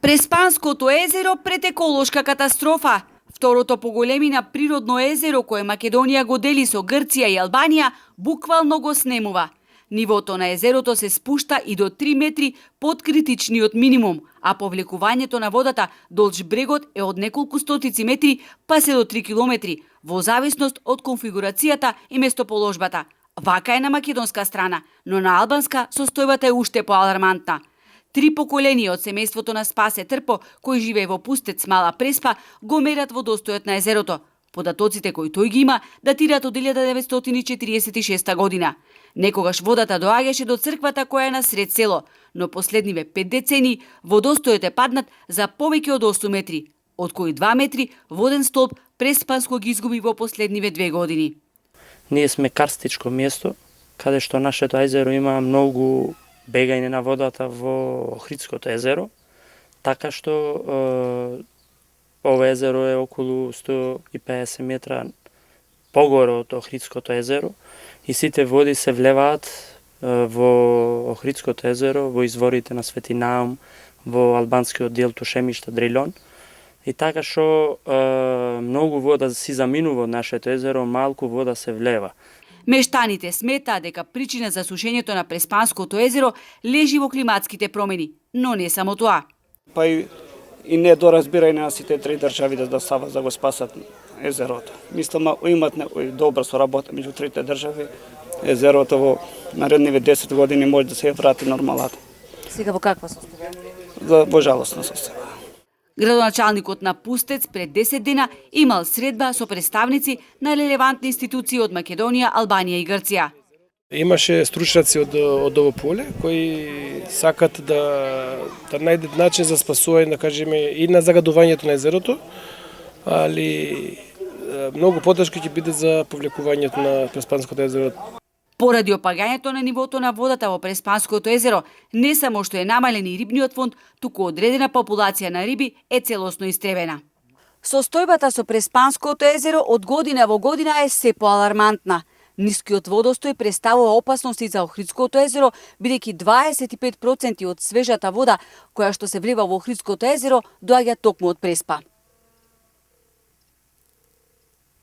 Преспанското езеро пред еколошка катастрофа. Второто по големина природно езеро кое Македонија го дели со Грција и Албанија буквално го снемува. Нивото на езерото се спушта и до 3 метри под критичниот минимум, а повлекувањето на водата долж брегот е од неколку стотици метри па се до 3 километри, во зависност од конфигурацијата и местоположбата. Вака е на македонска страна, но на албанска состојбата е уште поалармантна. 3 поколенија од семејството на Спасе Трпо, кој живее во Пустец, Мала Преспа, го мерат водостојот на езерото. Податоците кои тој ги има датираат од 1946 година. Некогаш водата доаѓаше до црквата која е на сред село, но последниве 5 децени водостојот е паднат за повеќе од 8 метри, од кои 2 метри воден столб Преспанско ги изгуби во последниве 2 години. Ние сме карстичко место, каде што нашето езеро има многу бегање на водата во Охридското езеро, така што ова езеро е околу 150 метра погоре од Охридското езеро и сите води се влеваат во Охридското езеро, во изворите на Свети Наум, во албанскиот дел Тушемишта, Дрилон. И така што многу вода си заминува од нашето езеро, малку вода се влева. Мештаните сметаат дека причина за сушењето на Преспанското езеро лежи во климатските промени, но не само тоа. Па и недоразбирање на сите три држави да стават за го спасат езерото. Мислам, имат добра соработа меѓу трите држави. Езерото во наредниве 10 години може да се врати нормалата. Сега во каква состојба? Во жалостна состојба. Градоначалникот на Пустец пред 10 дена имал средба со представници на релевантни институции од Македонија, Албанија и Грција. Имаше стручњаци од ово поле кои сакат да најдат начин за спасување, да кажеме, и на загадувањето на езерото, али многу потешко ќе биде за повлекувањето на Преспанското езеро. Поради опагањето на нивото на водата во Преспанското езеро, не само што е намален и рибниот фонд, туку одредена популација на риби е целосно истребена. Состојбата со Преспанското езеро од година во година е се поалармантна. Нискиот водостој представува опасности за Охридското езеро, бидејќи 25% од свежата вода која што се влива во Охридското езеро доаѓа токму од Преспа.